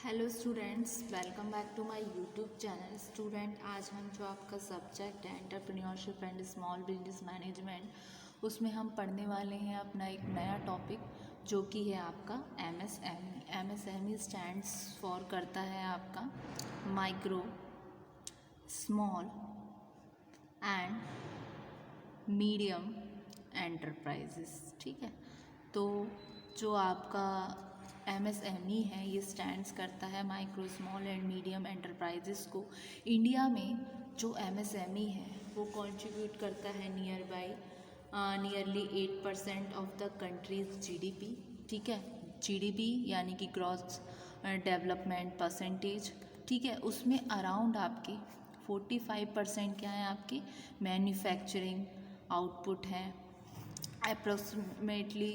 Hello students, welcome back to my YouTube channel. Student, आज हम जो आपका सब्जेक्ट है entrepreneurship and small business management, उसमें हम पढ़ने वाले हैं अपना एक नया टॉपिक जो कि है आपका एमएसएमई। एमएसएमई स्टैंड्स फॉर करता है आपका micro, small and medium enterprises. ठीक है, तो जो आपका एमएसएमई है ये स्टैंड्स करता है micro, small and medium enterprises को। इंडिया में जो एमएसएमई है वो कंट्रीब्यूट करता है nearly 8% of the countries GDP. ठीक है, जीडीपी यानी कि ग्रॉस डेवलपमेंट परसेंटेज। ठीक है, उसमें अराउंड आपकी 45% क्या है, आपकी मैन्युफैक्चरिंग आउटपुट है। अप्रोक्सीमेटली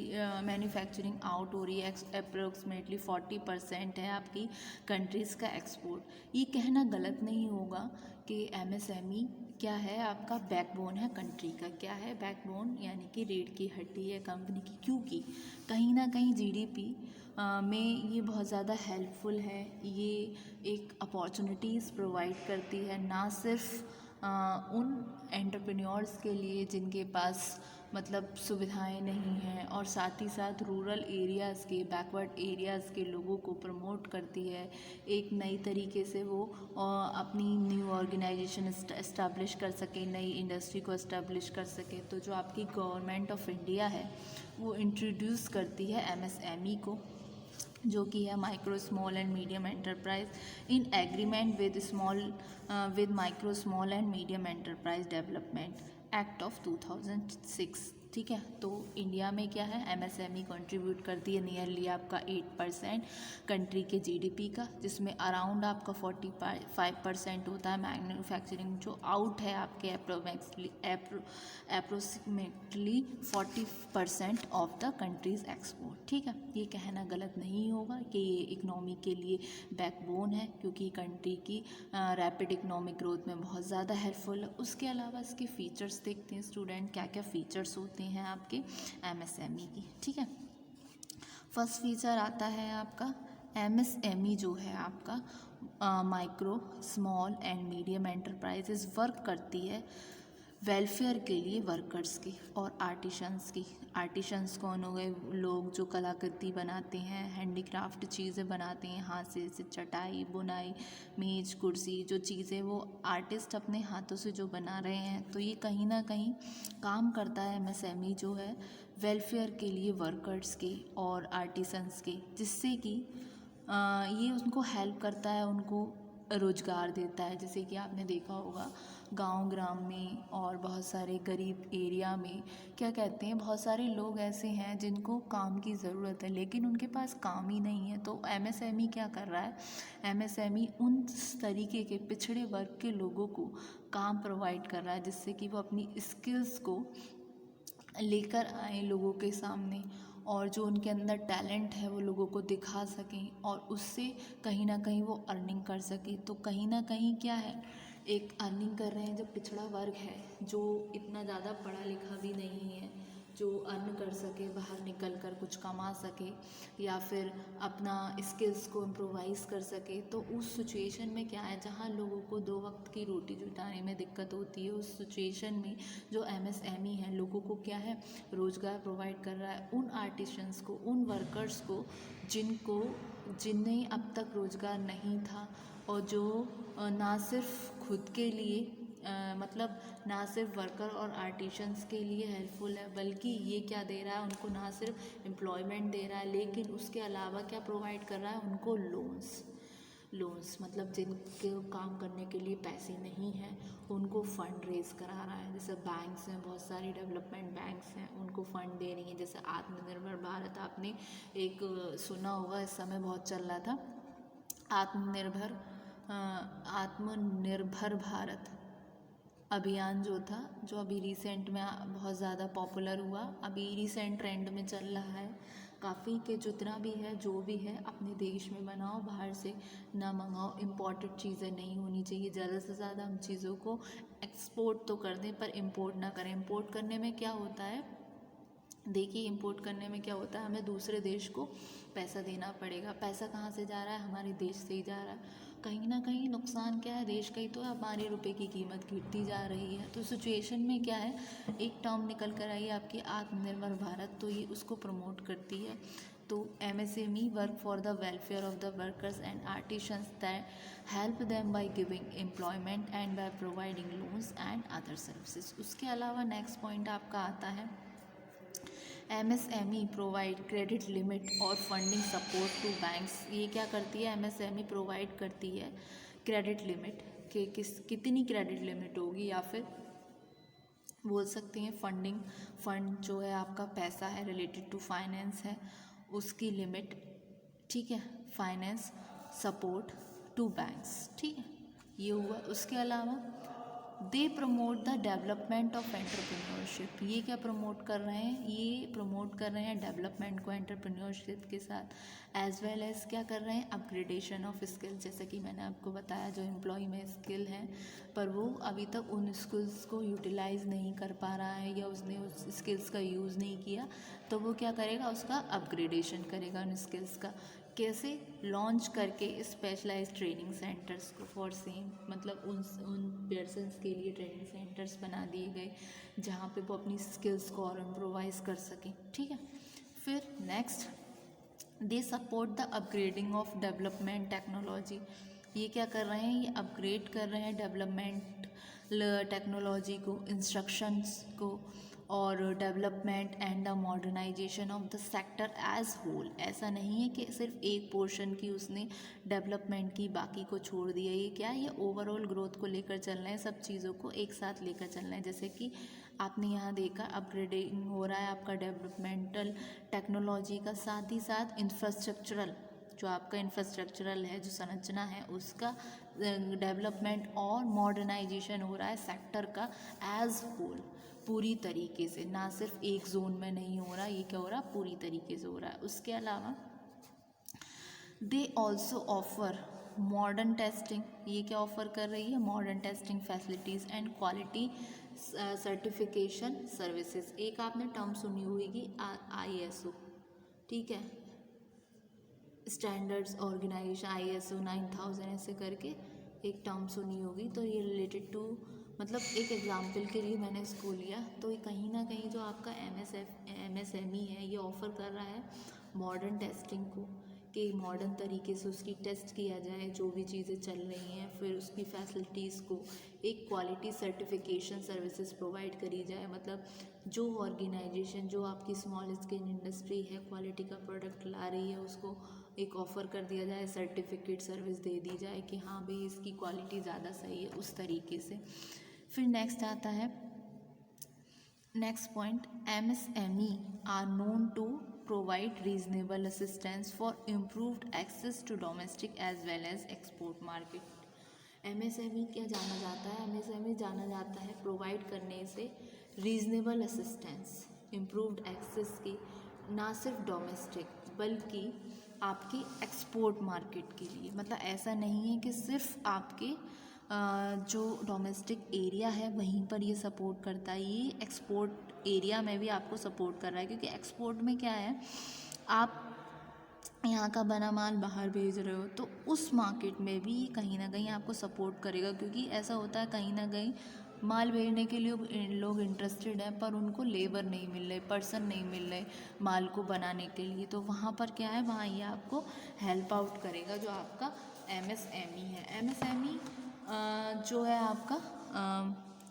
मैन्युफैक्चरिंग आउट हो रही है, अप्रोक्सीमेटली 40% है आपकी कंट्रीज़ का एक्सपोर्ट। ये कहना गलत नहीं होगा कि एमएसएमई क्या है, आपका बैकबोन है कंट्री का। क्या है बैकबोन, यानी कि रीढ़ की हड्डी है कंपनी की, क्योंकि कहीं ना कहीं जीडीपी में ये बहुत ज़्यादा हेल्पफुल है। ये एक अपॉर्चुनिटीज़ प्रोवाइड करती है, ना सिर्फ उन एंटरप्रेन्योर्स के लिए जिनके पास मतलब सुविधाएं नहीं हैं, और साथ ही साथ रूरल एरियाज़ के, बैकवर्ड एरियाज़ के लोगों को प्रमोट करती है। एक नई तरीके से वो अपनी न्यू ऑर्गेनाइजेशन इस्टेब्लिश कर सके, नई इंडस्ट्री को इस्टेब्लिश कर सके। तो जो आपकी गवर्नमेंट ऑफ इंडिया है वो इंट्रोड्यूस करती है एमएसएमई को, जो कि है micro, small and medium enterprise in agreement with micro, small and medium enterprise development act of 2006। ठीक है, तो इंडिया में क्या है, एमएसएमई कंट्रीब्यूट करती है नियरली आपका 8% कंट्री के जीडीपी का, जिसमें अराउंड आपका 45% होता है मैन्युफैक्चरिंग। जो आउट है आपके approximately 40% of the countries export. ठीक है, ये कहना गलत नहीं होगा कि ये इकनॉमी के लिए बैकबोन है, क्योंकि कंट्री की रैपिड इकनॉमिक ग्रोथ में बहुत ज़्यादा हेल्पफुल है। उसके अलावा इसके फीचर्स देखते हैं स्टूडेंट, क्या क्या फीचर्स होते हैं आपके एमएसएमई की। ठीक है, फर्स्ट फीचर आता है आपका एमएसएमई जो है आपका micro, small and medium enterprises work करती है वेलफेयर के लिए वर्कर्स की और आर्टिशंस की। आर्टिशंस कौन हो गए, लोग जो कलाकृति बनाते हैं, हैंडीक्राफ्ट चीज़ें बनाते हैं हाथ से, जैसे चटाई, बुनाई, मेज, कुर्सी, जो चीज़ें वो आर्टिस्ट अपने हाथों से जो बना रहे हैं। तो ये कहीं ना कहीं काम करता है एमएसएमई जो है वेलफेयर के लिए वर्कर्स के और आर्टिसंस के, जिससे कि ये उनको हेल्प करता है, उनको रोज़गार देता है। जैसे कि आपने देखा होगा गांव ग्राम में और बहुत सारे गरीब एरिया में क्या कहते हैं, बहुत सारे लोग ऐसे हैं जिनको काम की ज़रूरत है लेकिन उनके पास काम ही नहीं है। तो एमएसएमई क्या कर रहा है, एमएसएमई उन तरीके के पिछड़े वर्ग के लोगों को काम प्रोवाइड कर रहा है, जिससे कि वो अपनी स्किल्स को लेकर आए लोगों के सामने, और जो उनके अंदर टैलेंट है वो लोगों को दिखा सकें और उससे कहीं ना कहीं वो अर्निंग कर सकें। तो कहीं ना कहीं क्या है, एक अर्निंग कर रहे हैं। जब पिछड़ा वर्ग है जो इतना ज़्यादा पढ़ा लिखा भी नहीं है, जो अर्न कर सके, बाहर निकल कर कुछ कमा सके या फिर अपना स्किल्स को इम्प्रोवाइज़ कर सके, तो उस सिचुएशन में क्या है, जहाँ लोगों को 2 वक्त की रोटी जुटाने में दिक्कत होती है, उस सिचुएशन में जो एमएसएमई है लोगों को क्या है, रोज़गार प्रोवाइड कर रहा है। उन आर्टिशंस को, उन वर्कर्स को जिन्हें अब तक रोज़गार नहीं था, और जो ना सिर्फ खुद के लिए मतलब ना सिर्फ वर्कर और आर्टिशंस के लिए हेल्पफुल है, बल्कि ये क्या दे रहा है उनको, ना सिर्फ एम्प्लॉयमेंट दे रहा है, लेकिन उसके अलावा क्या प्रोवाइड कर रहा है उनको, लोन्स मतलब जिनके काम करने के लिए पैसे नहीं हैं उनको फ़ंड रेज़ करा रहा है। जैसे बैंक्स हैं, बहुत सारी डेवलपमेंट बैंक्स हैं, उनको फ़ंड दे रही हैं। जैसे आत्मनिर्भर भारत, आपने एक सुना होगा, इस समय बहुत चल रहा था आत्मनिर्भर भारत अभियान जो था, जो अभी रिसेंट में बहुत ज़्यादा पॉपुलर हुआ, अभी रिसेंट ट्रेंड में चल रहा है काफ़ी, कि जितना भी है, जो भी है अपने देश में बनाओ, बाहर से ना मंगाओ। इम्पोर्टेड चीज़ें नहीं होनी चाहिए, ज़्यादा से ज़्यादा हम चीज़ों को एक्सपोर्ट तो कर दें पर इम्पोर्ट ना करें। इम्पोर्ट करने में क्या होता है, देखिए इंपोर्ट करने में क्या होता है, हमें दूसरे देश को पैसा देना पड़ेगा। पैसा कहाँ से जा रहा है, हमारे देश से ही जा रहा है। कहीं ना कहीं नुकसान क्या है देश का ही, तो हमारे रुपए की कीमत गिरती जा रही है। तो सिचुएशन में क्या है, एक टर्म निकल कर आई है आपकी आत्मनिर्भर भारत, तो ये उसको प्रमोट करती है। तो MSME work for the welfare of the workers and artisans that help them by giving employment and by providing loans and other services. उसके अलावा नेक्स्ट पॉइंट आपका आता है MSME प्रोवाइड क्रेडिट लिमिट और फंडिंग सपोर्ट टू बैंक्स। ये क्या करती है, MSME प्रोवाइड करती है क्रेडिट लिमिट कि कितनी क्रेडिट लिमिट होगी, या फिर बोल सकते हैं फंड जो है आपका पैसा है रिलेटेड टू फाइनेंस है उसकी लिमिट, ठीक है, फाइनेंस सपोर्ट टू बैंक्स, ठीक है, ये हुआ। उसके अलावा they promote the development of entrepreneurship. ये क्या प्रमोट कर रहे हैं, ये प्रमोट कर रहे हैं डेवलपमेंट को एंटरप्रेन्योरशिप के साथ, एज वेल एज क्या कर रहे हैं, अपग्रेडेशन ऑफ स्किल। जैसे कि मैंने आपको बताया जो एम्प्लॉय में स्किल हैं पर वो अभी तक उन स्किल्स को यूटिलाइज नहीं कर पा रहा है या उसने उस स्किल्स का यूज़ नहीं किया, तो वो क्या करेगा, उसका अपग्रेडेशन करेगा उन स्किल्स का। कैसे, लॉन्च करके स्पेशलाइज्ड ट्रेनिंग सेंटर्स को फॉर सेम, मतलब उन पर्सन्स के लिए ट्रेनिंग सेंटर्स बना दिए गए जहाँ पे वो अपनी स्किल्स को और इम्प्रोवाइज कर सकें, ठीक है। फिर next, they support the upgrading of development technology. ये क्या कर रहे हैं, ये अपग्रेड कर रहे हैं डेवलपमेंट टेक्नोलॉजी को, इंस्ट्रक्शंस को, और development and the modernization of the sector as whole. ऐसा नहीं है कि सिर्फ एक पोर्शन की उसने डेवलपमेंट की बाकी को छोड़ दिया। ये क्या है, ये ओवरऑल ग्रोथ को लेकर चल रहे हैं, सब चीज़ों को एक साथ लेकर चल रहे हैं। जैसे कि आपने यहाँ देखा अपग्रेडिंग हो रहा है आपका डेवलपमेंटल टेक्नोलॉजी का, साथ ही साथ इंफ्रास्ट्रक्चरल, जो आपका इंफ्रास्ट्रक्चरल है, जो संरचना है उसका डेवलपमेंट और मॉडर्नाइजेशन हो रहा है सेक्टर का एज होल, पूरी तरीके से, ना सिर्फ एक जोन में नहीं हो रहा, ये क्या हो रहा है, पूरी तरीके से हो रहा है। उसके अलावा they also offer modern testing. ये क्या ऑफर कर रही है, modern testing facilities and quality certification services. एक आपने टर्म सुनी होगी ISO, ठीक है, स्टैंडर्ड्स ऑर्गेनाइजेशन, ISO 9000 ऐसे करके एक टर्म सुनी होगी। तो ये रिलेटेड टू, मतलब एक एग्जाम्पल के लिए मैंने इसको लिया। तो ये कहीं ना कहीं जो आपका MSME है ये ऑफ़र कर रहा है मॉडर्न टेस्टिंग को, कि मॉडर्न तरीके से उसकी टेस्ट किया जाए जो भी चीज़ें चल रही हैं, फिर उसकी फैसिलिटीज़ को एक क्वालिटी सर्टिफिकेशन सर्विसेज प्रोवाइड करी जाए। मतलब जो ऑर्गेनाइजेशन, जो आपकी स्मॉल स्केल इंडस्ट्री है, क्वालिटी का प्रोडक्ट ला रही है, उसको एक ऑफ़र कर दिया जाए, सर्टिफिकेट सर्विस दे दी जाए कि हाँ भाई इसकी क्वालिटी ज़्यादा सही है, उस तरीके से। फिर नेक्स्ट आता है, next point, MSME are known to provide reasonable assistance for improved access to domestic as well as export market. MSME क्या जाना जाता है, MSME जाना जाता है प्रोवाइड करने से रीजनेबल असिस्टेंस, इम्प्रूव्ड एक्सेस की, ना सिर्फ डोमेस्टिक बल्कि आपकी एक्सपोर्ट मार्केट के लिए। मतलब ऐसा नहीं है कि सिर्फ आपके जो डोमेस्टिक एरिया है वहीं पर ये सपोर्ट करता है, ये एक्सपोर्ट एरिया में भी आपको सपोर्ट कर रहा है। क्योंकि एक्सपोर्ट में क्या है, आप यहाँ का बना माल बाहर भेज रहे हो तो उस मार्केट में भी कहीं ना कहीं आपको सपोर्ट करेगा। क्योंकि ऐसा होता है कहीं ना कहीं माल भेजने के लिए लोग इंटरेस्टेड हैं पर उनको लेबर नहीं मिल रहे, पर्सन नहीं मिल रहे माल को बनाने के लिए। तो वहाँ पर क्या है, वहाँ ये आपको हेल्प आउट करेगा जो आपका MSME है। MSME जो है आपका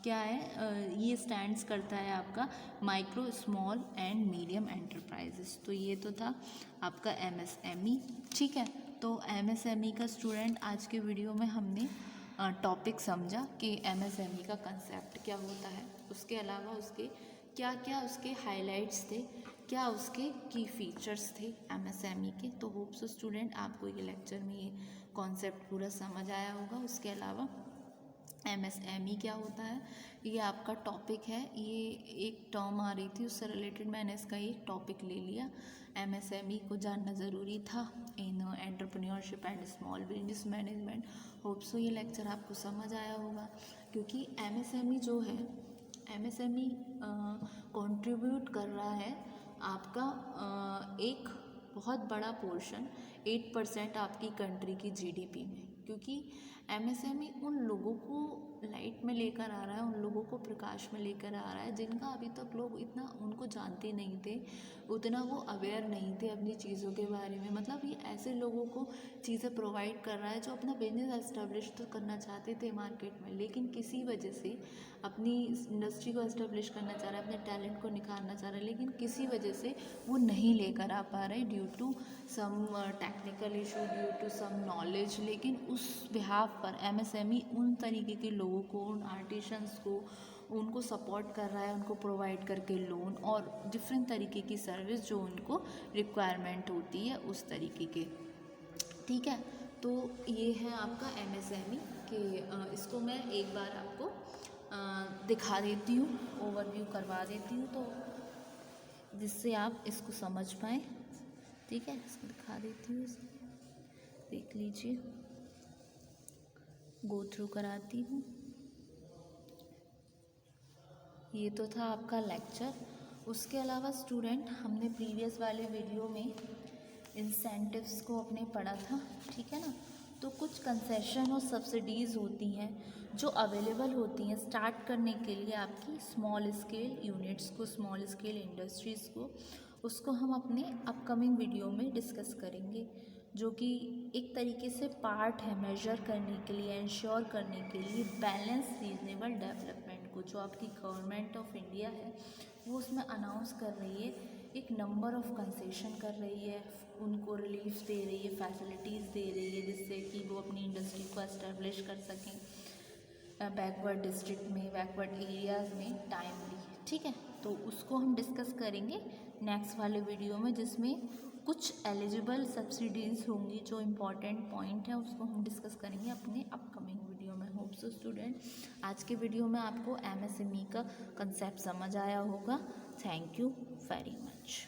क्या है, ये स्टैंड्स करता है आपका micro small and medium enterprises. तो ये तो था आपका MSME, ठीक है। तो MSME का स्टूडेंट आज के वीडियो में हमने टॉपिक समझा कि MSME का कंसेप्ट क्या होता है, उसके अलावा उसके क्या क्या उसके हाइलाइट्स थे, क्या उसके की फीचर्स थे MSME के। तो होप सो स्टूडेंट आपको ये लेक्चर में ये कॉन्सेप्ट पूरा समझ आया होगा। उसके अलावा MSME क्या होता है, ये आपका टॉपिक है, ये एक टर्म आ रही थी उससे रिलेटेड मैंने इसका एक टॉपिक ले लिया। MSME को जानना ज़रूरी था in entrepreneurship and small business management. Hope so ये लेक्चर आपको समझ आया होगा। क्योंकि MSME जो है, MSME कंट्रीब्यूट कर रहा है आपका एक बहुत बड़ा पोर्शन 8% आपकी कंट्री की जीडीपी में, क्योंकि एमएसएमई उन लोगों को लाइट में लेकर आ रहा है, उन लोगों को प्रकाश में लेकर आ रहा है जिनका अभी तक लोग इतना उनको जानते नहीं थे, उतना वो अवेयर नहीं थे अपनी चीज़ों के बारे में। मतलब ये ऐसे लोगों को चीज़ें प्रोवाइड कर रहा है जो अपना बिजनेस एस्टेब्लिश तो करना चाहते थे मार्केट में, लेकिन किसी वजह से अपनी इंडस्ट्री को एस्टेब्लिश करना चाह रहा है, अपने टैलेंट को निखारना चाह रहा है, लेकिन किसी वजह से वो नहीं लेकर आ पा रहे due to some technical issue, due to some knowledge. लेकिन उस बिहाफ पर एमएसएमई उन तरीके के लोगों को, उन आर्टिशंस को, उनको सपोर्ट कर रहा है, उनको प्रोवाइड करके लोन और डिफरेंट तरीके की सर्विस जो उनको रिक्वायरमेंट होती है उस तरीके के। ठीक है, तो ये है आपका एमएसएमई के इसको मैं एक बार आपको दिखा देती हूँ, ओवरव्यू करवा देती हूँ, तो जिससे आप इसको समझ पाएँ। ठीक है, इसको दिखा देती हूँ, देख लीजिए, गो थ्रू कराती हूँ। ये तो था आपका लेक्चर। उसके अलावा स्टूडेंट, हमने प्रीवियस वाले वीडियो में इंसेंटिव्स को अपने पढ़ा था, ठीक है ना। तो कुछ कंसेशन और सब्सिडीज़ होती हैं जो अवेलेबल होती हैं स्टार्ट करने के लिए आपकी स्मॉल स्केल यूनिट्स को, स्मॉल स्केल इंडस्ट्रीज़ को। उसको हम अपने अपकमिंग वीडियो में डिस्कस करेंगे, जो कि एक तरीके से पार्ट है मेजर करने के लिए, इंश्योर करने के लिए बैलेंस रीजनेबल डेवलपमेंट को, जो आपकी गवर्नमेंट ऑफ इंडिया है वो उसमें अनाउंस कर रही है, एक नंबर ऑफ कंसेशन कर रही है, उनको रिलीफ दे रही है, फैसिलिटीज़ दे रही है, जिससे कि वो अपनी इंडस्ट्री को एस्टेब्लिश कर सकें बैकवर्ड डिस्ट्रिक्ट में, बैकवर्ड एरियाज़ में टाइमली। ठीक है, तो उसको हम डिस्कस करेंगे नेक्स्ट वाले वीडियो में, जिसमें कुछ एलिजिबल सब्सिडीज़ होंगी, जो इम्पॉर्टेंट पॉइंट है उसको हम डिस्कस करेंगे अपने अपकमिंग वीडियो में। होप सो स्टूडेंट, आज के वीडियो में आपको एमएसएमई का कंसेप्ट समझ आया होगा। Thank you very much.